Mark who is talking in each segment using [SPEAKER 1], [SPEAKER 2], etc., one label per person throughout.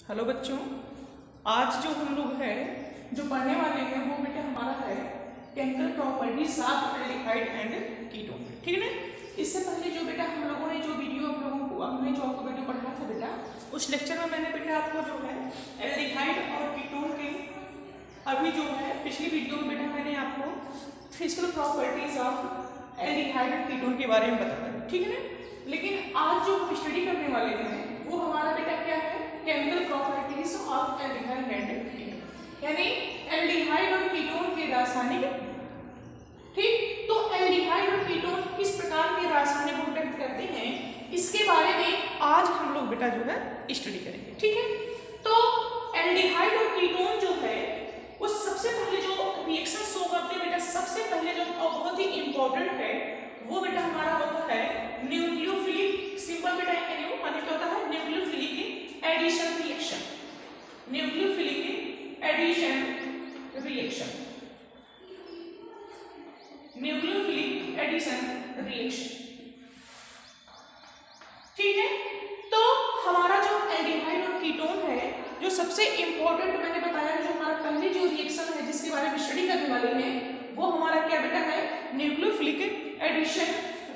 [SPEAKER 1] Hello बच्चों, आज जो हम लोग है जो पढ़ने वाले हैं वो बेटा हमारा है chemical properties of aldehyde and ketone. ठीक है ना। इससे पहले जो बेटा हम लोगों ने जो वीडियो आप लोगों को हमने जो आपको वीडियो पढ़ा था बेटा, उस लेक्चर में मैंने बेटा आपको जो है एल्डिहाइड और कीटोन के अभी जो है पिछली वीडियो में बेटा मैंने आपको फिजिकल प्रॉपर्टीज ऑफ एल्डिहाइड और कीटोन के बारे में बताया। ठीक है ना। लेकिन आज जो हम स्टडी करने वाले हैं वो हमारा बेटा क्या है, chemical properties of aldehyde and ketone, यानी एल्डिहाइड और कीटोन के रासायनिक। ठीक, तो एल्डिहाइड और कीटोन किस प्रकार के रासायनिक गुण व्यक्त करते हैं इसके बारे में आज हम लोग बेटा जो है स्टडी करेंगे। ठीक है, तो एल्डिहाइड और कीटोन जो है वो सबसे पहले जो रिएक्शन शो करते हैं बेटा, सबसे पहले जो बहुत ही इंपॉर्टेंट है वो बेटा हमारा होता है न्यूक्लियोफिलिक। सिंपल बेटा एनयू माने क्या होता है, nucleophilic addition reaction. Nucleophilic addition reaction, nucleophilic addition reaction. ठीक है, तो हमारा जो एल्डिहाइड और कीटोन है जो सबसे इंपॉर्टेंट मैंने बताया, जो हमारा पहली जो रिएक्शन है जिसके बारे में स्टडी करने वाले हैं वो हमारा क्या बेटा है, न्यूक्लियोफिलिक एडिशन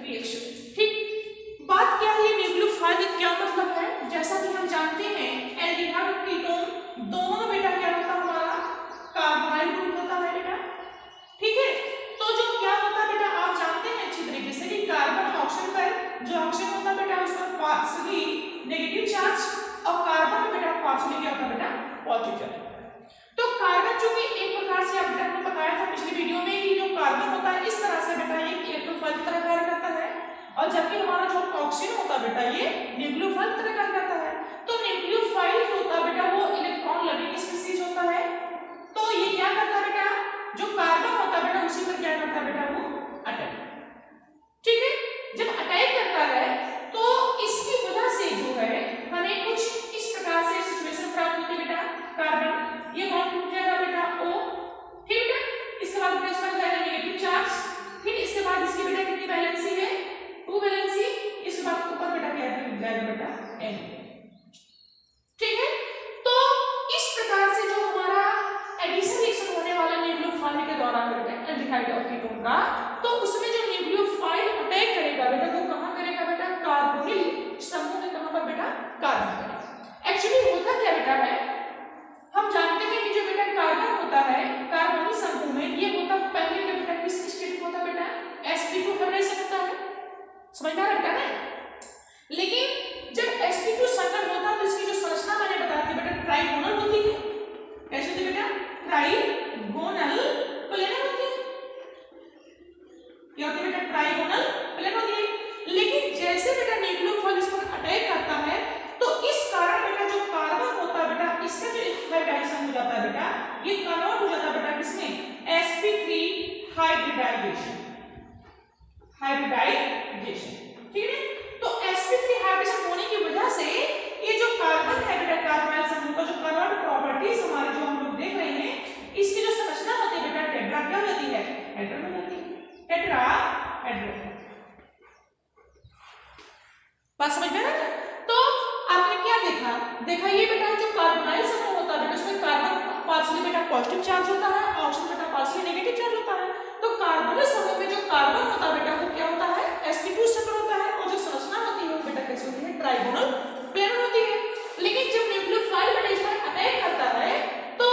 [SPEAKER 1] रिएक्शन। ठीक, बात क्या है न्यूक्लियोफाइल क्या मतलब है, जैसा कि हम जानते हैं एल्डिहाइड और कीटोन दोनों में बेटा क्या होता है, हमारा कार्बोनाइल ग्रुप होता है बेटा। ठीक है, तो जो क्या होता है बेटा आप जानते हैं अच्छी तरीके से कि कार्बन ऑक्सीजन पर जो ऑक्सीजन होता है बेटा उस पर पार्शियली नेगेटिव चार्ज और कार्बन में बेटा पार्शियली क्या होता है बेटा पॉजिटिव चार्ज। तो कार्बन जो कि एक प्रकार से आप बेटा ने बताया था पिछली वीडियो में कि जो कार्बन होता है इस तरह से बेटा ये इलेक्ट्रोफाइल की तरह कार्य करता है, और जबकि हमारा जो ऑक्सीजन होता है बेटा ये न्यूक्लियोफाइल की तरह कार्य करता है। तो न्यूक्लियोफाइल जो होता है बेटा वो इलेक्ट्रॉन लविंग स्पीशीज होता है। तो ये क्या करता है बेटा, जो कार्बन होता है बेटा उसी पर क्या करता है बेटा वो अटैक। ठीक है, जब अटैक करता है तो इसकी वजह से जो है हमें कुछ इस प्रकार से सिचुएशन प्राप्त होती है बेटा, कार्बन ये बॉन्ड टूट जाएगा बेटा O। ठीक है, इसके बाद बेटा इसका जाएगा नेगेटिव चार्ज, फिर इसके बाद इसकी बेटा कितनी वैलेंसी है, 2 वैलेंसी, इसके बाद ऊपर बेटा क्या जाएगा बेटा N। ठीक है, तो इस प्रकार से जो हमारा एडिशन रिएक्शन होने वाला न्यूक्लियोफाइल के दौरान बेटा एल्डिहाइड और कीटोन का, तो उसमें जो न्यूक्लियोफाइल अटैक करेगा बेटा वो कहां करेगा बेटा, कार्बोनिल समूह में कहां पर बेटा कार्बन पर। एक्चुअली होता क्या बेटा है, हम जानते हैं कि जो बेटा कार्बन होता है कार्बोनिल समूह में ये होता पहले के बेटा किस स्टेट में होता बेटा, sp2 हाइड्रेशन होता है, समझ में आ रहा है ना। लेकिन जब sp2 संकरण होता है तो इसकी जो संरचना मैंने बताई थी बेटा ट्राइगोनल होती है। कैसे होती है बेटा, ट्राइगोनल प्लेन होती है। क्या होती है बेटा, ट्राइगोनल प्लेन होती है। लेकिन जैसे बेटा न्यूक्लियोफाइल इस पर अटैक करता है तो इस कारण बेटा जो कार्बन होता है बेटा इसका जो हाइब्रिडाइजेशन हो जाता है बेटा, ये कन्वर्ट हो जाता है बेटा किसमें, sp3 हाइब्रिडाइजेशन। हाइब्रिडाइजेशन ठीक है, तो sp3 हाइब्रिडेशन होने की वजह से ये जो कार्बन है बेटा कार्बोनाइल समूह का जो कन्वर्ट प्रॉपर्टीज हमारे जो हम लोग देख रहे हैं इसकी जो संरचना होती है बेटा टेट्रा क्या होती है, हेड्रा में होती है, टेट्रा हेड्रा। बात समझ में आ रहा है। तो आपने क्या देखा ये बेटा जो कार्बोनाइल समूह होता है बेटा उसमें कार्बन पार्शियली बेटा पॉजिटिव चार्ज होता है, ऑक्सीजन बेटा पार्शियली नेगेटिव चार्ज होता है। तो कार्बोनिल समूह में जो कार्बन होता है बेटा वो क्या होता है, sp2 संकरण होता है, और जो संरचना होती है वो बेटा कैसे होती है, ट्राइगोनल प्लेन होती है। लेकिन जब न्यूक्लियोफाइल बेटा इस पर अटैक करता है तो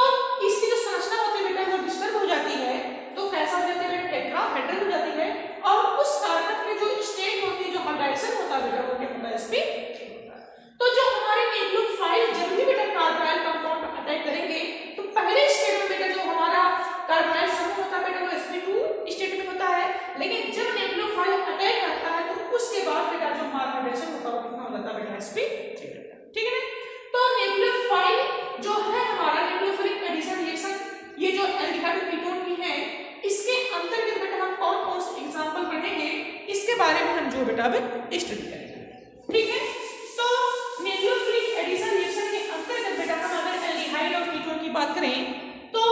[SPEAKER 1] इसकी जो संरचना होती है बेटा वो डिस्टर्ब हो जाती है, तो कैसा हो जाता है बेटा, टेट्राहेड्रल हो जाती है, और उस कार्बन की जो स्टेट होती है जो हाइब्रिडाइजेशन होता है बेटा वो क्या होता है, sp3 होता है। तो जो हमारे न्यूक्लियोफाइल जब भी बेटा कार्बोनाइल कंपाउंड पर अटैक करेंगे तो पहले स्टेट में बेटा जो हमारा कार्बोनाइल समूह होता है बेटा वो sp2 स्टेट में होता है। लेकिन जब न्यूक्लियोफाइल अटैक करता है तो उसके बाद बेटा जो हमारा हाइब्रिडेशन होता है कितना हो जाता है बेटा, sp3 होता है। ठीक है ना। तो न्यूक्लियोफाइल जो है हमारा न्यूक्लियोफिलिक एडिशन रिएक्शन ये जो एल्डिहाइड और कीटोन की है इसके अंतर्गत बेटा हम कौन कौन से एग्जांपल पढ़ेंगे इसके बारे में हम जो बेटा अब स्टडी करेंगे। ठीक है, तो न्यूक्लियोफिलिक एडिशन रिएक्शन के अंतर्गत बेटा हम अगर एल्डिहाइड और कीटोन की बात करें तो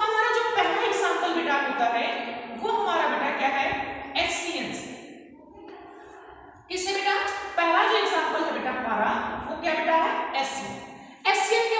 [SPEAKER 1] हमारा जो पहला एग्जांपल बेटा होता है वो हमारा बेटा क्या है, HCN। इससे बेटा पहला जो एग्जांपल है बेटा हमारा वो क्या बेटा है, HCN। HCN क्या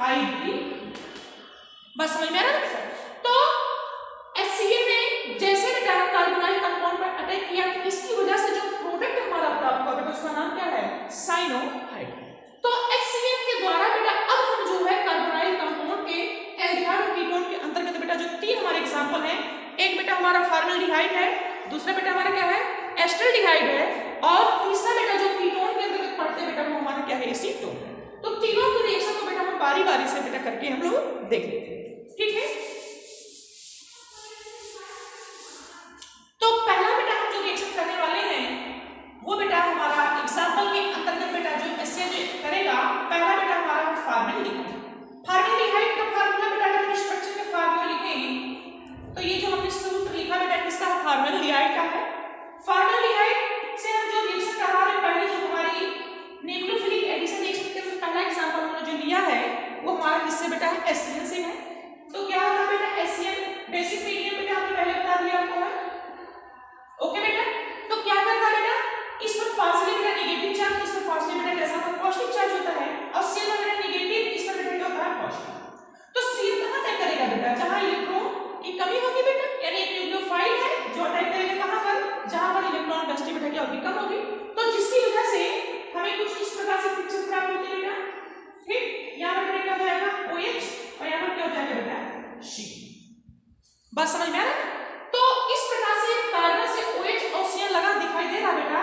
[SPEAKER 1] हाइड्रीन। बस समझ में आ रहा है। तो HCl ने जैसे बेटा कार्बोनाइल कंपाउंड पर अटैक किया, इसकी वजह से जो प्रोडक्ट हमारा प्राप्त हुआ बेटा उसका नाम क्या है? साइनोहाइड्रीन। तो HCl के द्वारा बेटा अब हम जो है कार्बोनाइल कंपाउंड के एल्डिहाइड और कीटोन के अंतर्गत बेटा जो तीन हमारे एग्जांपल हैं, एक बेटा हमारा फॉर्मल्डिहाइड है, दूसरा बेटा हमारा क्या है? एस्टल्डिहाइड है, और तीसरा बेटा जो कीटोन के अंतर्गत पड़ते हैं बेटा वो हमारा क्या है? एसीटोन है। तो तीनों के रिएक्शन को बेटा हम बारी बारी से बेटा करके हम लोग देख लेते हैं, ठीक है। तो पहला बेटा हम जो रिएक्शन करने वाले हैं वो बेटा हमारा एग्जांपल के अंतर्गत बेटा जो HCl करेगा, पहला बेटा हमारा है फॉर्मल्डिहाइड। फॉर्मल्डिहाइड का फार्मूला बेटा अगर हम स्ट्रक्चर के फार्मूला लिखें तो ये जो हमने सूत्र लिखा बेटा किसका? फॉर्मल्डिहाइड का है। फॉर्मल्डिहाइड से हम जो रिएक्शन करवा रहे हैं, पहले जो हमारी न्यूक्लियोफिलिक एडिशन रिएक्शन के पहला एग्जांपल हमने जो लिया है वो हमारा किससे बेटा है? HCl से है। तो क्या होगा बेटा? HCl बेसिक मीडियम बेटा हमने पहले बता दिया आपको है, ओके बेटा। तो क्या करता है बेटा? इस पर पार्शियली बेटा नेगेटिव चार्ज, इस पर पार्शियली बेटा कैसा होता है? पॉजिटिव चार्ज होता है, और Cl पर बेटा नेगेटिव, इस पर बेटा क्या होता है? पॉजिटिव। तो Cl कहां अटैक करेगा बेटा? जहां इलेक्ट्रॉन की कमी होगी बेटा, यानी एक न्यूक्लियोफाइल है जो अटैक करेगा कहां पर? जहां पर इलेक्ट्रॉन डेंसिटी बेटा क्या होगी? कम होगी। तो जिसकी वजह से हमें कुछ इस प्रकार से पिक्चर प्राप्त होती है बेटा, ठीक। यहां पर बेटा क्या हो जाएगा? OH, और यहां पर क्या हो जाएगा बेटा? C। बस समझ में आ रहा है। तो इस प्रकार से कार्बन से OH और Cl लगा दिखाई दे रहा बेटा,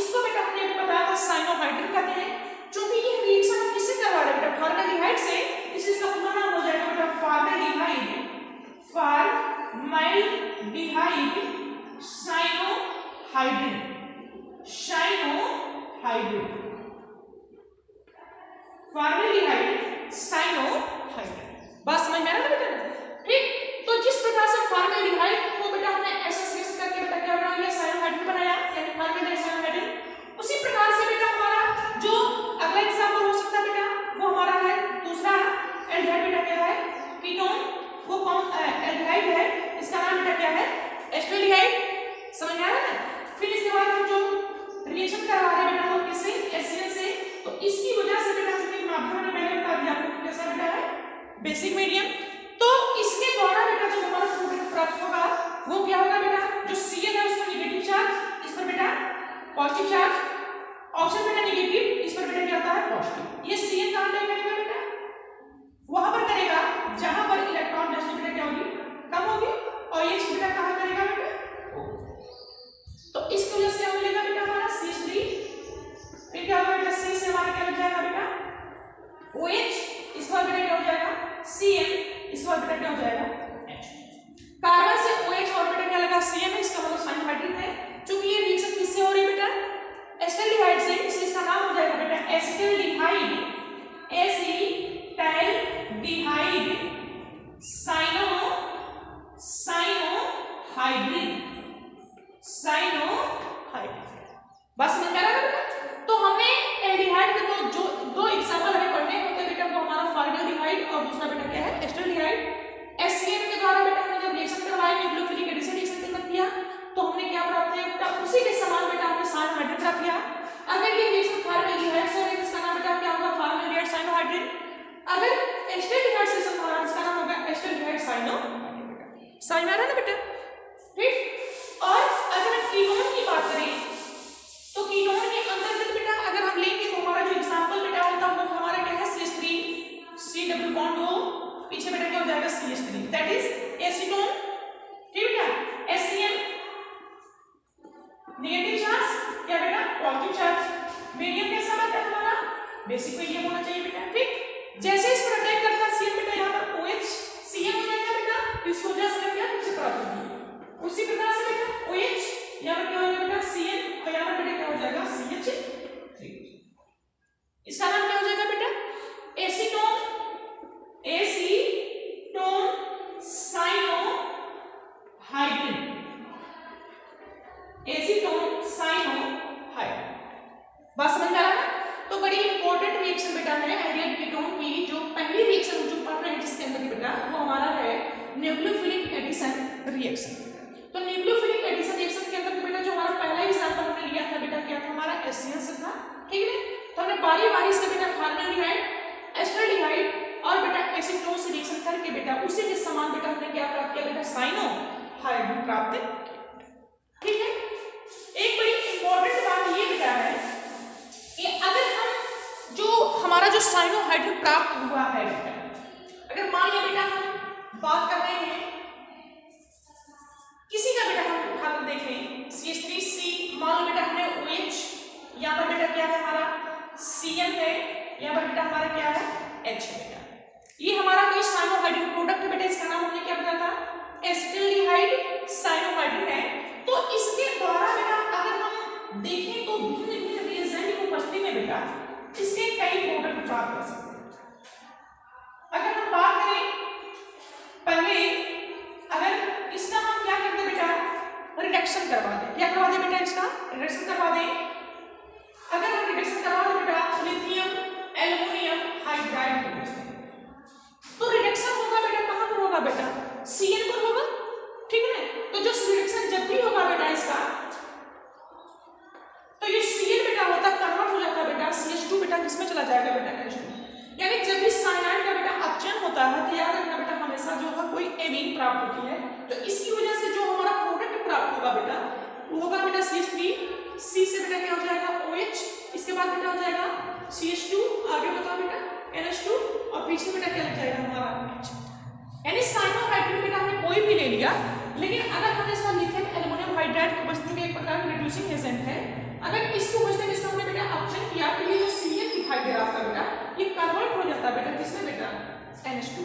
[SPEAKER 1] इसको बेटा हमने बताया था साइनोहाइड्रीन कहते हैं। चूंकि ये रिएक्शन हम किससे करवा रहे हैं बेटा? फॉर्मल्डिहाइड से, इसलिए इसका पूरा नाम हो जाएगा बेटा formaldehyde, formaldehyde cyanohydrin, cyanohydrin, formaldehyde cyanohydrin. बस समझ में आ रहा है बेटा, ठीक। तो जिस प्रकार से फॉर्मल्डिहाइड को बेटा हमने ऐसा रिएक्शन करके बेटा क्या बना लिया? साइनोहाइड्रीन बनाया, यानी फॉर्मल्डिहाइड साइनोहाइड्रीन। उसी प्रकार से बेटा हमारा जो अगला एग्जांपल हो सकता है बेटा वो हमारा है दूसरा एल्डिहाइड बेटा क्या है? कीटोन। वो कौन एल्डिहाइड है? इसका नाम बेटा क्या है? एस्टल्डिहाइड। समझ में आ रहा है। फिर इसके बाद हम जो रिएक्शन करवा रहे हैं बेटा वो किससे? HCl से। तो इसकी वजह से बेटा क्योंकि माध्यम में मैंने बता दिया आपको कैसा बेटा है? Basic medium. तो इसके द्वारा बेटा जो हमारा प्रोडक्ट प्राप्त होगा वो क्या होगा बेटा? जो Cl है उसका नेगेटिव चार्ज, इस पर बेटा पॉजिटिव चार्ज, ऑक्सीजन बेटा नेगेटिव, इस पर बेटा क्या होता है? पॉजिटिव। ये Cl कहां अटैक करेगा बेटा? वहां पर करेगा जहां पर इलेक्ट्रॉन डेंसिटी बेटा क्या होगी? कम होगी, और ये बेटा कहां करेगा बेटा? तो इसकी वजह से क्या मिलेगा बेटा हमारा? CH3। फिर क्या होगा बेटा? C से हमारा क्या लग जाएगा बेटा? OH, इस पर बेटा क्या हो जाएगा? Cl, इस पर बेटा क्या हो जाएगा? H। कार्बन से OH और बेटा क्या लगा? Cl, इसका मतलब साइनोहाइड्रीन है। चूंकि ये रिएक्शन किससे हो रही है बेटा? एस्टल्डिहाइड से, इसलिए इसका नाम हो जाएगा बेटा एस्टल्डिहाइड, एसिटाइलडिहाइड साइनोहाइड्रीन, साइनोहाइड्रीन। बस समझ में आ रहा है बेटा। तो हमने एल्डिहाइड के दो एग्जांपल हमें पढ़ने होते हैं बेटा, वो हमारा फॉर्मल्डिहाइड और दूसरा बेटा क्या है? एस्टल्डिहाइड। HCl के द्वारा बेटा हमने जब रिएक्शन करवाया न्यूक्लियोफिलिक एडिशन रिएक्शन के अंदर किया तो हमने क्या प्राप्त किया बेटा? उसी के समान बेटा हमने साइनोहाइड्रीन प्राप्त किया। अगर ये रिएक्शन फॉर्मल्डिहाइड से हो रही है इसका नाम बेटा क्या होगा? Formaldehyde cyanohydrin. अगर एस्टल्डिहाइड से हो रहा है इसका नाम होगा एस्टल्डिहाइड साइनोहाइड्रीन बेटा। समझ में आ रहा है ना बेटा, ठीक। और अगर हम कीटोन की बात करें तो कीटोन के अंतर्गत बेटा अगर हम लेंगे तो हमारा जो एग्जांपल बेटा होता है वो हमारा क्या है? CH3, C डबल बॉन्ड हो, पीछे बेटा क्या हो जाएगा? CH3, दैट इज एसीटोन, ठीक बेटा। HCl नेगेटिव चार्ज, क्या बेटा? Positive charge. मीडियम कैसा बनता है हमारा? बेसिक मीडियम होना चाहिए बेटा, ठीक। जैसे इस पर अटैक करता है Cl बेटा यहां पर OH Cl हो जाएगा बेटा, इस वजह से क्या नीचे प्राप्त होगी। उसी प्रकार से बेटा OH यहां पर क्या हो जाएगा बेटा? Cl, और यहां पर बेटा क्या हो जाएगा? CH3। इसका नाम क्या हो जाएगा बेटा? Acetone, acetone cyanohydrin, acetone cyanohydrin. बात समझ में आ रहा है। तो बड़ी इंपॉर्टेंट रिएक्शन बेटा है एल्डिहाइड कीटोन की, जो पहली रिएक्शन जो पढ़ रहे हैं जिसके अंदर बेटा वो हमारा है न्यूक्लियोफिलिक एडिशन रिएक्शन। तो न्यूक्लियोफिलिक एडिशन रिएक्शन के अंदर बेटा जो हमारा पहला एग्जांपल हमने लिया था बेटा क्या था? हमारा HCl से था, ठीक है। तो हमने बारी बारी से बेटा फॉर्मल्डिहाइड, एस्टल्डिहाइड और बेटा एसीटोन से रिएक्शन करके बेटा उसी के समान बेटा हमने क्या प्राप्त किया बेटा साइनोहाइड्रिन प्राप्त किया। ठीक है, एक बड़ी इंपॉर्टेंट बात ये बेटा है कि अगर हम जो हमारा जो साइनोहाइड्रिन प्राप्त हुआ है बेटा, अगर मान लिया बेटा हम बात कर रहे हैं किसी का बेटा हम उठाकर देख लें CH3C, मान लो बेटा हमने OH, यहाँ पर बेटा क्या है हमारा Cn है, यहाँ पर बेटा हमारा क्या है H है बेटा। ये हमारा कोई साइनोहाइड्रिन प्रोडक्ट है बेटा, इसका नाम हमने क्या बताया था एसिटिल्डिहाइड साइनोहाइड्रिन है। तो इसके द्वारा बेटा अगर हम देखें तो भिन्न भिन्न रिएजेंट की उपस्थिति में बेटा इसके कई प्रोडक्ट प्राप्त कर सकते हैं। अगर हम बात करें पहले, अगर इसका हम क्या करते बेटा रिडक्शन करवा दें, क्या करवा दें बेटा इसका रिडक्शन करवा दें। अगर हम रिडक्शन करवा दें बेटा लिथियम एल्युमिनियम हाइड्राइड तो रिडक्शन होगा बेटा कहां पर होगा बेटा Cn पर होगा, ठीक है ना। तो जो रिडक्शन जब भी होगा बेटा इसका, तो ये Cn बेटा होता कन्वर्ट हो जाता बेटा CH2 बेटा किसमें चला जाएगा बेटा H2, यानी जब भी साइनाइड का बेटा अपचयन होता है तो याद रखना बेटा हमेशा जो है कोई एमीन प्राप्त होती है। तो इसकी वजह से जो हमारा प्रोडक्ट प्राप्त होगा बेटा वो होगा बेटा CH3C से बेटा क्या हो जाएगा OH, इसके बाद बेटा हो जाएगा CH2, आगे बताओ बेटा NH2 और पीछे बेटा क्या लग जाएगा हमारा H। यानी साइनोहाइड्रिन बेटा हमने कोई भी ले लिया, लेकिन अगर हमने इसका लिथियम एल्युमिनियम हाइड्राइड को बस जो एक प्रकार का रिड्यूसिंग एजेंट है, अगर इसको बचने के हमने बेटा अपचयन किया तो ये जो Cn दिखाई दे रहा था बेटा ये कन्वर्ट हो जाता है बेटा किसमें बेटा NH2।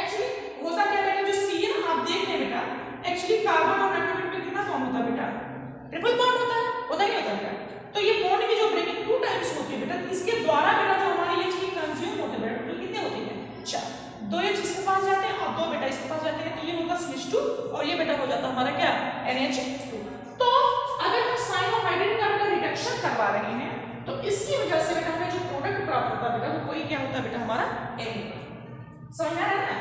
[SPEAKER 1] एक्चुअली होता क्या बेटा जो Cn आप देख रहे हैं बेटा एक्चुअली कार्बन और नाइट्रोजन में कितना बॉन्ड होता है बेटा ट्रिपल बॉन्ड होता है, होता ही होता है बेटा। तो ये बॉन्ड की जो ब्रेकिंग 2 टाइम्स होती है बेटा, इसके द्वारा बेटा जो हमारी ये चीज कंज्यूम होते हैं बेटा कितने होते हैं 4, 2 H इसके पास जाते हैं और 2 बेटा इसके पास जाते हैं, तो ये होता CH2 और ये बेटा हो जाता हमारा क्या NH2। तो अगर हम साइनोहाइड्रिन का बेटा रिडक्शन करवा रहे हैं तो इसकी वजह से बेटा हमें जो प्रोडक्ट प्राप्त होता है बेटा वो कोई क्या होता है बेटा हमारा एमीन। समझ आ रहा है ना।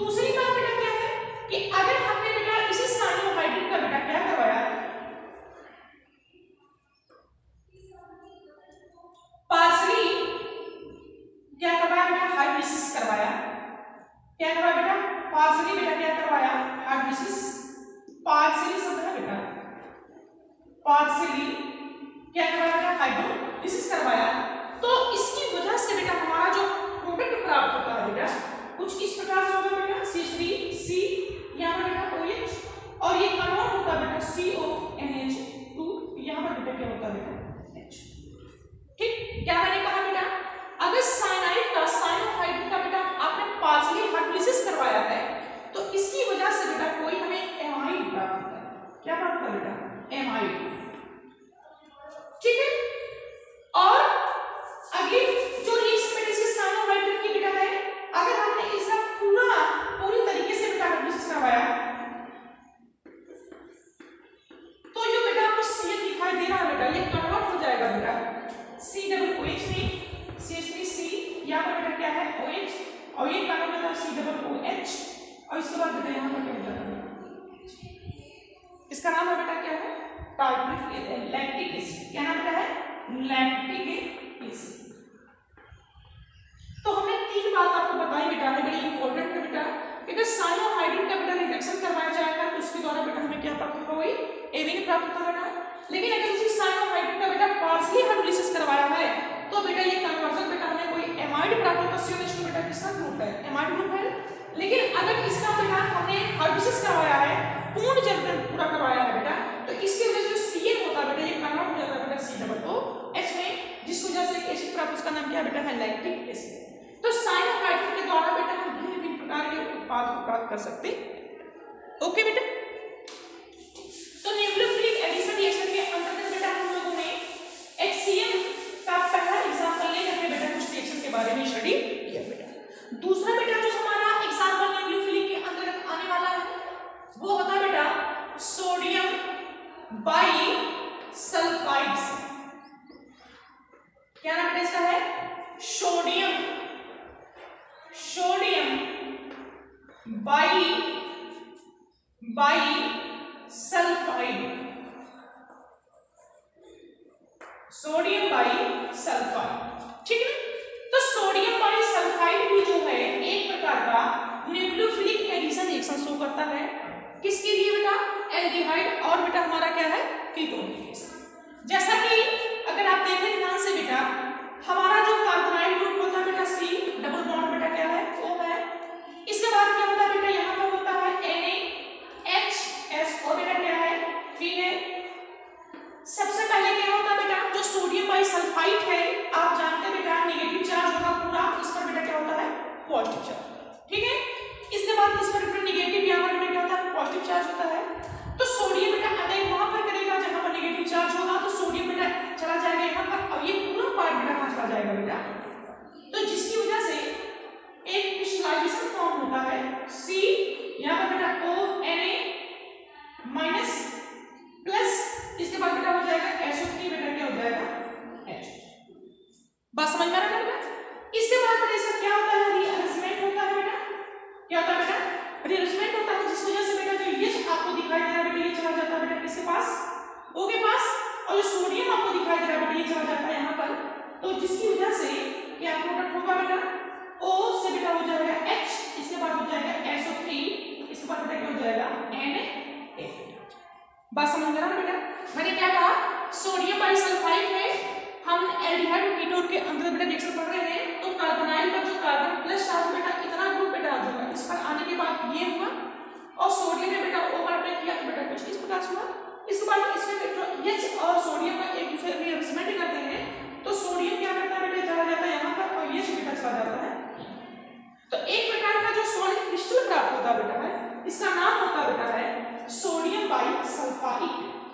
[SPEAKER 1] दूसरी बात बेटा क्या है कि अगर हमने बेटा इसी साइनोहाइड्रिन का बेटा क्या करवाया पार्सली क्या करवाया बेटा हाइड्रोलिसिस करवाया, क्या करवाया बेटा पार्सली बेटा क्या करवाया हाइड्रोलिसिस, पार्सली शब्द है बेटा पार्सली क्या करवाया बेटा हाइड्रोलिसिस करवाया। तो इसकी वजह से बेटा हमारा जो प्रोडक्ट प्राप्त होता है बेटा कुछ इस प्रकार से होगा बेटा CH3C यहाँ पर बेटा OH और ये कन्वर्ट होता है बेटा CONH2, यहाँ पर बेटा क्या होता है बेटा H। ठीक, क्या मैंने कहा बेटा अगर साइनाइड का साइनोहाइड्रिन का बेटा आपने पार्सली हाइड्रोलिसिस करवाया है तो इसकी वजह से बेटा कोई हमें एमाइड प्राप्त होता है। क्या प्राप्त होता है बेटा एमाइड, ठीक है। और अगली जो रिएक्शन बेटा इसके साइनोहाइड्रिन की बेटा है, अगर हमने इसका पूरी तरीके से बेटा हाइड्रोलिसिस करवाया तो जो बेटा आपको Cn दिखाई दे रहा है बेटा ये कन्वर्ट हो जाएगा बेटा COOH में CH3C, यहाँ पर बेटा क्या है OH और ये कन्वर्ट होता है COOH और इसके बाद बेटा यहाँ पर क्या हो जाता है इसका नाम है बेटा क्या है टार्टरिक लैक्टिक एसिड। क्या नाम बेटा है लैक्टिक एसिड। तो हमने 3 बात आपको बताई बेटा है बड़ी इंपॉर्टेंट है बेटा, अगर साइनोहाइड्रिन का बेटा रिडक्शन करवाया जाएगा तो उसके द्वारा बेटा हमें क्या प्राप्त होगा वही एमीन प्राप्त होगा बेटा। लेकिन अगर उसी साइनोहाइड्रिन का बेटा पार्सली हाइड्रोलिसिस करवाया है तो बेटा ये कन्वर्जन बेटा हमें कोई एमाइड प्राप्त होता है। COH2 बेटा किसका ग्रुप है एमाइड ग्रुप है। लेकिन अगर इसका बेटा हमने हाइड्रोलिसिस करवाया है पूर्ण जल पूरा करवाया है बेटा तो इसकी वजह से जो Cn होता है बेटा ये कन्वर्ट हो जाता है बेटा COOH में, जिस वजह से एसिड प्राप्त उसका नाम क्या बेटा है लैक्टिक एसिड। तो साइनोहाइड्रिन के द्वारा बेटा हम भिन्न भिन्न प्रकार के उत्पाद को प्राप्त कर सकते हैं। ओके बेटा, तो न्यूक्लियोफिलिक एडिशन रिएक्शन के अंतर्गत बेटा हम लोगों ने HCl का पहला एग्जांपल लेकर के बेटा कुछ रिएक्शन के बारे में स्टडी किया बेटा। दूसरा बेटा जो हमारा एग्जांपल न्यूक्लियोफिलिक के अंतर्गत आने वाला है वो होता है बेटा सोडियम बाइसल्फाइड। क्या नाम बेटा इसका है सोडियम बाइसल्फाइड, सोडियम बाइसल्फाइड, ठीक है। तो सोडियम बाइसल्फाइड भी जो तो जिसकी वजह से एक क्रिस्टलाइजेशन फॉर्म होता है सी, यहाँ पर बेटा ONA माइनस प्लस इसके बाद बेटा हो जाएगा SO3 बेटा क्या हो जाएगा H। बात समझ में आ रहा है बेटा? इसके बाद बेटा इसका क्या होता है, रीअरेंजमेंट होता है बेटा। क्या होता है बेटा? रीअरेंजमेंट होता है, जिस वजह से बेटा जो H आपको दिखाई दे रहा है बेटा ये चला जाता है बेटा किसके पास, O के पास, और जो सोडियम आपको दिखाई दे रहा है बेटा ये चला जाता है यहाँ पर। तो जिसकी वजह से क्या प्रोडक्ट होगा बेटा, O से बेटा हो जाएगा H, इसके बाद हो जाएगा SO3, इसके बाद बेटा क्या हो जाएगा Na। बात समझ में आ रहा है बेटा? मैंने क्या कहा, सोडियम बाइसल्फाइड में हम एल्डिहाइड और कीटोन के अंदर बेटा रिएक्शन पढ़ रहे हैं, तो कार्बोनाइल पर जो कार्बन प्लस चार्ज बेटा इतना ग्रुप बेटा आ जाएगा, इस पर आने के बाद ये हुआ, और सोडियम में बेटा O पर अटैक किया तो बेटा कुछ इस प्रकार से हुआ। इसके बाद इसमें जो H और सोडियम का एक दूसरे में रिएक्शन करते हैं, तो सोडियम क्या करता है बेटा चला जाता है यहाँ पर, और H बेटा चला जाता है। तो एक प्रकार का जो सॉलिड क्रिस्टल प्राप्त होता बेटा है, इसका नाम होता बेटा है सोडियम बाइसल्फाइड।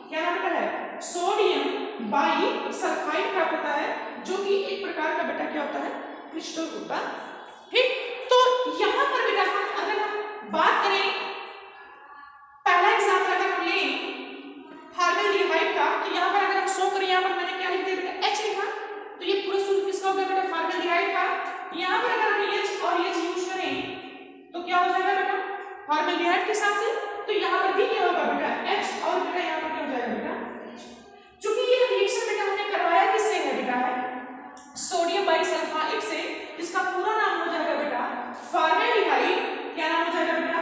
[SPEAKER 1] क्या नाम बेटा है, सोडियम बाइसल्फाइड प्राप्त होता है, जो कि एक प्रकार का बेटा क्या होता है, क्रिस्टल होता है। ठीक, तो यहाँ पर बेटा हम अगर हम बात करें, पहला एग्जाम्पल अगर हम लें फॉर्मल्डिहाइड का, तो यहाँ पर अगर हम शो करें, यहाँ पर मैंने क्या लिख दिया बेटा H लिखा, तो ये पूरा सूत्र किसका हो गया बेटा, फॉर्मल्डिहाइड का। यहाँ पर अगर हम H और H यूज करें तो क्या हो जाएगा बेटा, फॉर्मल्डिहाइड के साथ से, तो यहाँ पर भी क्या होगा बेटा H, और बेटा यहाँ पर क्या हो जाएगा बेटा, चूंकि ये रिएक्शन बेटा हमने करवाया किससे है बेटा है, सोडियम बाइसल्फाइड से, जिसका पूरा नाम हो जाएगा बेटा फॉर्मल्डिहाइड। क्या नाम हो जाएगा बेटा,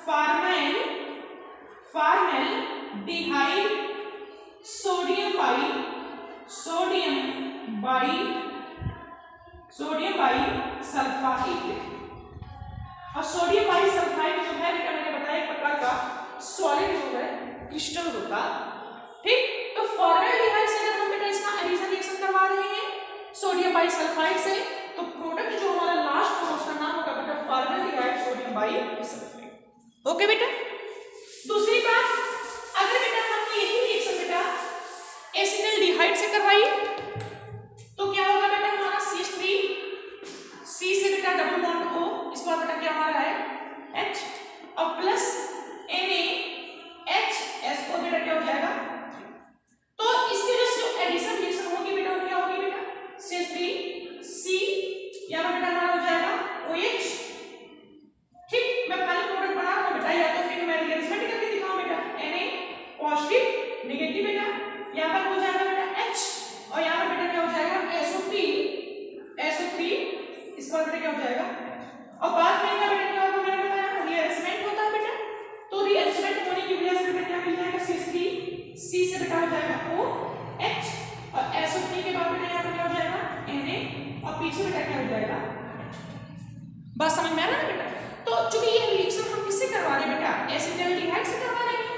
[SPEAKER 1] फॉर्मल्डिहाइड सोडियम बाइसल्फाइड। और सोडियम बाइसल्फाइड जो है बेटा मैंने बताया एक प्रकार का सॉलिड जो है क्रिस्टल होता। ठीक, तो फॉर्मल्डिहाइड से अगर हम बेटा इसका एडिशन रिएक्शन करवा रहे हैं सोडियम बाइसल्फाइड से, तो प्रोडक्ट जो हमारा लास्ट होगा उसका नाम होगा बेटा फॉर्मल्डिहाइड सोडियम बाइसल्फाइड। ओके बेटा। दूसरी बात, अगर बेटा हमने यही रिएक्शन बेटा एसिटल्डिहाइड से करवाई, तो क्या होगा बेटा हमारा CH3, C से बेटा डबल बॉन्ड O, इसके बाद बेटा क्या हमारा है H, और प्लस NaHSO बेटा क्या हो जाएगा। तो इसकी वजह से जो एडिशन रिएक्शन होगी बेटा वो क्या होगी बेटा, CH3C, यहाँ बेटा हमारा हो जाएगा OH। ठीक, मैं पहले प्रोडक्ट बना रहा हूँ बेटा, या तो फिर मैं रिअरेंजमेंट करके दिखाऊं बेटा, Na पॉजिटिव नेगेटिव बेटा, यहाँ पर हो जाएगा बेटा H, और यहाँ पर बेटा क्या हो जाएगा SO3, इसके बाद बेटा क्या हो जाएगा, और बाद में बेटा क्या होगा मैंने बताया रीअरेंजमेंट होता है बेटा, तो रीअरेंजमेंट होने की वजह से बेटा क्या मिल जाएगा, CH3C से बेटा हो जाएगा OH, और SO3 के बाद बेटा यहाँ पर क्या हो जाएगा Na, और पीछे बेटा क्या हो जाएगा। बात समझ में आ रहा है बेटा? तो चूंकि ये रिएक्शन हम किससे करवा रहे हैं बेटा, एसिटल्डिहाइड से करवा रहे हैं,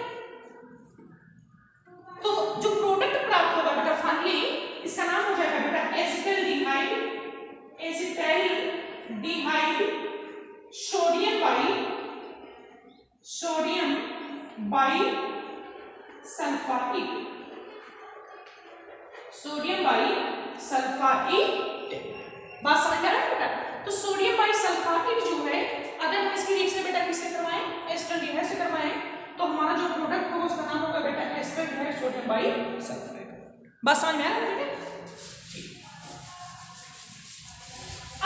[SPEAKER 1] तो जो प्रोडक्ट प्राप्त होगा बेटा फाइनली इसका नाम हो जाएगा बेटा एसिटल्डिहाइड सोडियम बाइसल्फाइड। बात समझ में आ रहा है बेटा? तो सोडियम बाइसल्फाइड जो है, अगर हम इसकी रिएक्शन बेटा किससे करवाएं, एसिटल्डिहाइड से करवाएं, तो हमारा जो प्रोडक्ट होगा उसका नाम होगा बेटा एसिटल्डिहाइड सोडियम बाइसल्फाइड। बात समझ में आ रहा है बेटा?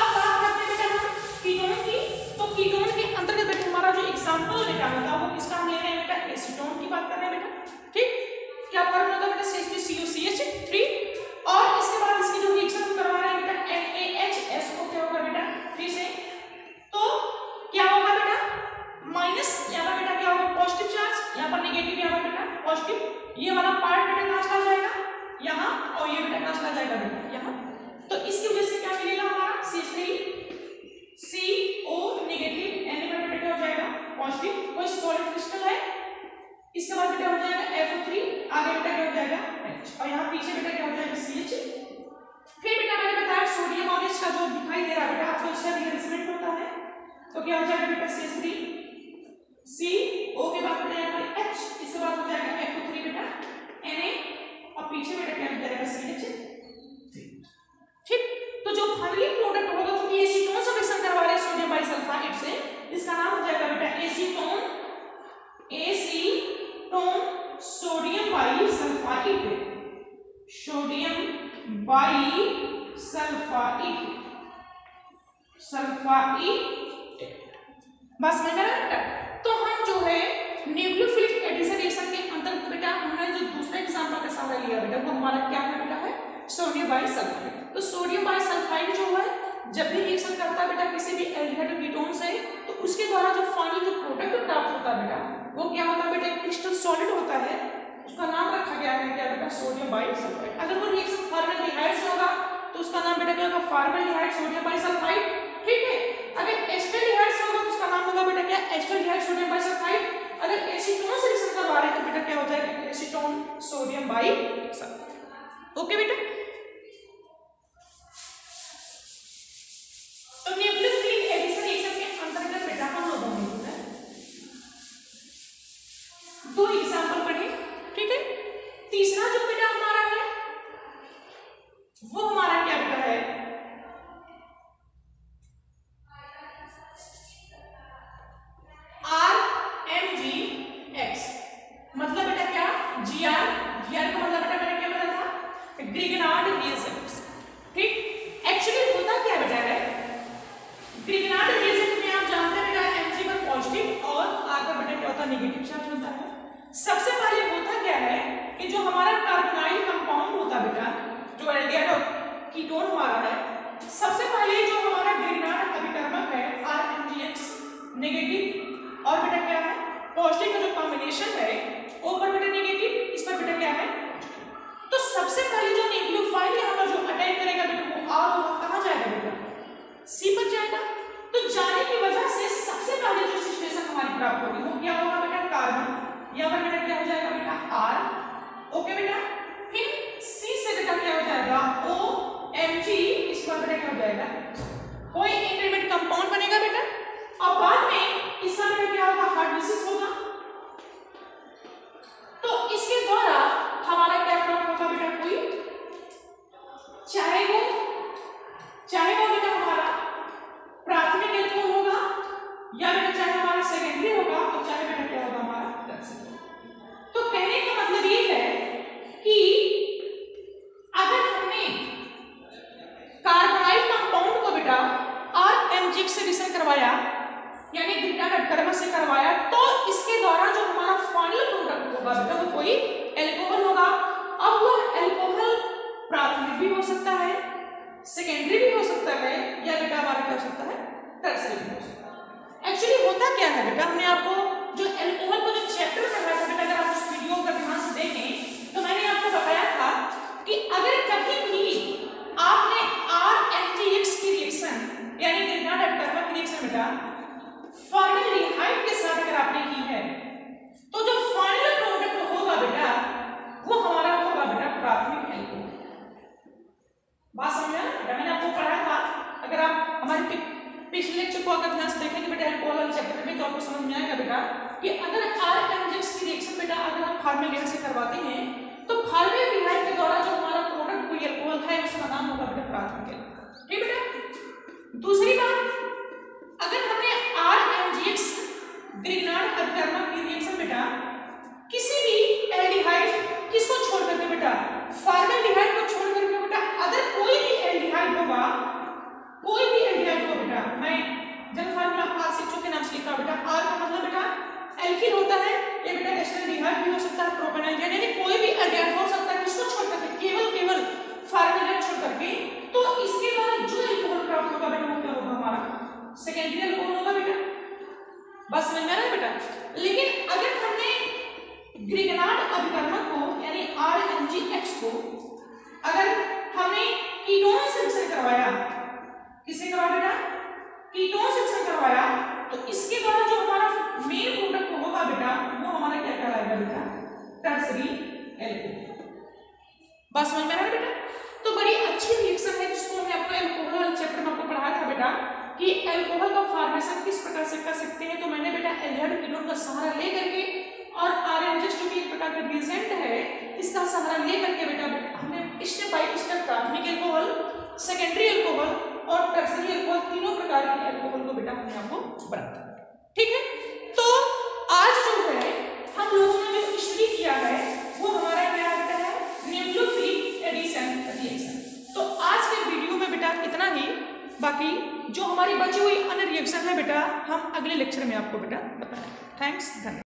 [SPEAKER 1] अब बात करते हैं बेटा हम कीटोन की। तो कीटोन के अंतर्गत बेटा हमारा जो एग्जांपल बेटा होता है वो किसका हम ले रहे हैं बेटा, एसीटोन की बात कर रहे हैं बेटा। ठीक, क्या फॉर्मूला होता है बेटा CH3COCH3, और इसके बाद इसकी जो रिएक्शन हम करवा रहे हैं बेटा NaHSO क्या होगा बेटा 3 से, तो क्या होगा बेटा माइनस, यहाँ पर बेटा क्या होगा पॉजिटिव चार्ज, यहाँ पर नेगेटिव, यहाँ पर बेटा पॉजिटिव, ये वाला पार्ट बेटा कहाँ चला जाएगा यहाँ, और ये बेटा कहाँ चला जाएगा बेटा यहाँ। तो इसकी वजह से क्या मिलेगा हमारा CH3CO नेगेटिव, Na बेटा क्या हो जाएगा पॉजिटिव, कोई सॉलिड क्रिस्टल है, इसके बाद बेटा हो जाएगा FO3, आगे बेटा क्या हो जाएगा H, और यहाँ पीछे बेटा क्या हो जाएगा CH। फिर बेटा मैंने बताया सोडियम और H का जो दिखाई दे रहा है बेटा आपको इसका रिअरेंजमेंट होता है, तो क्या हो जाएगा बेटा CH3CO के बाद बेटा यहाँ पर H, इसके बाद हो जाएगा FO3 बेटा Na, और पीछे बेटा क्या हो जाएगा CH। ठीक, तो जो फाइनली प्रोडक्ट होगा, क्योंकि एसीटोन से रिएक्शन करवा रहे हैं सोडियम बाइसल्फाइड से, इसका नाम हो जाएगा बेटा acetone sodium bisulphide, sodium bisulphide, sulphide. बस में बेटा तो हम जो है न्यूक्लियोफिलिक एडिशन रिएक्शन के अंतर्गत बेटा हमने जो दूसरा एग्जांपल का सहारा लिया बेटा वो हमारा क्या है बेटा है सोडियम बाइसल्फाइड। तो सोडियम बाइसल्फाइड जो है जब भी रिएक्शन करता है बेटा किसी भी एल्डिहाइड कीटोन से, तो उसके द्वारा जो फाइनल जो प्रोडक्ट प्राप्त होता है बेटा वो क्या होता है बेटा क्रिस्टल सॉलिड होता है, उसका नाम रखा गया है क्या बेटा सोडियम बाइसल्फाइड। अगर वो रिएक्शन फॉर्मल्डिहाइड से होगा तो उसका नाम बेटा क्या होगा फॉर्मल्डिहाइड सोडियम बाइसल्फाइड, ठीक है। अगर एस्टल्डिहाइड से होगा तो उसका नाम होगा बेटा क्या एस्टल्डिहाइड सोडियम बाइसल्फाइड। अगर एसीटोन से रिएक्शन करवा रहे हैं तो बेटा क्या हो जाएगा एसीटोन सोडियम बाइसल्फाइड। ओके बेटा, तो न्यूक्लियोफिलिक एडिशन रिएक्शन के अंतर्गत बेटा हम लोगों ने दो एग्जांपल पढ़े, ठीक है। तीसरा जो बेटा हमारा है वो हमारा क्या बेटा है RMGX, मतलब बेटा क्या GR का मतलब बेटा मैंने क्या बताया था ग्रिगनार्ड रिएजेंट्स, ठीक। एक्चुअली होता क्या बेटा है ग्रिगनार्ड रिएजेंट में आप जानते हैं बेटा Mg पर पॉजिटिव और R पर बेटा क्या होता है नेगेटिव चार्ज होता है। सबसे पहले होता क्या है कि जो हमारा कार्बोनाइल कंपाउंड होता है बेटा जो एल्डिहाइड कीटोन हमारा है, सबसे पहले जो हमारा ग्रिगनार्ड अभिकर्मक है RMGX नेगेटिव और बेटा क्या है पॉजिटिव का जो कॉम्बिनेशन है वो पर बेटा नेगेटिव, इस पर बेटा क्या है। तो सबसे पहले जो न्यूक्लियोफाइल यहां पर जो अटैक करेगा बेटा वो R होगा, कहां जाएगा बेटा C पर जाएगा। तो जाने की वजह से सबसे पहले जो सिचुएशन हमारी प्राप्त होगी वो क्या होगा बेटा कार्बन, यहां पर बेटा क्या हो जाएगा बेटा R, ओके बेटा। फिर C से बेटा क्या हो जाएगा OMG, इस पर बेटा क्या हो जाएगा कोई इंटरमीडिएट कंपाउंड बनेगा बेटा, और बाद में इसका बेटा क्या होगा हार्ट डिसीज होगा। तो इसके द्वारा हमारा क्या प्राप्त होगा बेटा कोई, चाहे वो बेटा हमारा प्राथमिक एल्कोहल होगा या बेटा चाहे हमारा सेकेंडरी होगा और चाहे बेटा क्या होगा हमारा टर्शियरी। तो कहने का मतलब ये है कि अगर हमने कार्बोनाइल कंपाउंड को बेटा RMGX से रिएक्शन करवाया यानी ग्रिगनार्ड अभिकर्मक से करवाया, तो इसके द्वारा जो हमारा फाइनल प्रोडक्ट होगा बेटा वो कोई एल्कोहल होगा। अब वो एल्कोहल प्राथमिक भी हो सकता है, सेकेंडरी भी हो सकता है, या बेटा हमारा क्या हो सकता है टर्शियरी भी हो सकता है। एक्चुअली होता क्या है बेटा हमने आपको जो एल्कोहल का जो चैप्टर पढ़ाया था बेटा, अगर आप उस वीडियो को ध्यान से देखें तो मैंने आपको बताया था कि अगर कभी भी आपने RMGX की रिएक्शन यानी ग्रिगनार्ड अभिकर्मक की रिएक्शन बेटा फॉर्मल्डिहाइड के साथ अगर आपने की है तो जो फाइनल प्रोडक्ट होगा बेटा वो हमारा होगा बेटा प्राथमिक एल्कोहल। बात समझा बेटा, मैंने आपको पढ़ाया था, अगर आप हमारे पिछले लेक्चर को अगर ध्यान से देखेंगे बेटा एल्कोहल वाले चैप्टर में तो आपको समझ में आएगा बेटा कि अगर RMGX की रिएक्शन बेटा अगर आप फॉर्मल्डिहाइड से करवाते हैं तो फॉर्मल्डिहाइड के द्वारा जो हमारा प्रोडक्ट कोई एल्कोहल है उसका नाम होगा बेटा प्राथमिक एल्कोहल, ठीक बेटा। दूसरी बात, अगर हमने RMGX ग्रिगनार्ड अभिकर्मक की रिएक्शन बेटा किसी भी एल्डिहाइड किसको छोड़ करके बेटा फॉर्मल्डिहाइड को छोड़ करके बेटा अगर कोई भी एल्डिहाइड होगा बेटा, मैं जब फार्मूला R6 के नाम से लिखा बेटा, R का मतलब बेटा एल्किन होता है, ये बेटा एस्टल्डिहाइड भी हो सकता है, प्रोपेनॉइड यानी कोई भी एल्डिहाइड हो सकता है, किसको छोड़ करके केवल फॉर्मल्डिहाइड छोड़ करके। तो इसके बाद जो एल्कोहल प्राप्त होगा बेटा वो क्या होगा हमारा सेकेंडरी एल्कोहल होगा बेटा। बस समझ में आ रहा है बेटा। लेकिन अगर हमने ग्रिगनार्ड अभिकर्मक को यानी RMGX को अगर हमने कीटोन से रिएक्शन करवाया, किससे करवाया बेटा कीटोन से रिएक्शन करवाया, तो इसके द्वारा जो हमारा मेन प्रोडक्ट होगा बेटा वो हमारा क्या कहलाएगा बेटा टर्शियरी एल्कोहल। बस समझ में आ रहा है बेटा। तो बड़ी अच्छी रिएक्शन है जिसको हमने आपको एल्कोहल वाले चैप्टर में आपको पढ़ाया था बेटा कि एल्कोहल का फॉर्मेशन किस प्रकार से कर सकते हैं। तो मैंने बेटा एल्डिहाइड कीटोन का सहारा ले करके और RMGX जो कि एक प्रकार का रिएजेंट है इसका सहारा ले करके बेटा हमने स्टेप बाय स्टेप प्राथमिक एल्कोहल, सेकेंडरी एल्कोहल और टर्सरी अल्कोहल, तीनों प्रकार के अल्कोहल को बेटा हमने आपको बताया। ठीक है, तो आज जो है हम लोगों ने जो स्टडी किया है वो हमारा क्या आता है, न्यूक्लियोफिलिक एडिशन रिएक्शन। तो आज के वीडियो में बेटा इतना ही, बाकी जो हमारी बची हुई अन्य रिएक्शन है बेटा हम अगले लेक्चर में आपको बेटा बताएंगे। थैंक्स, धन्यवाद।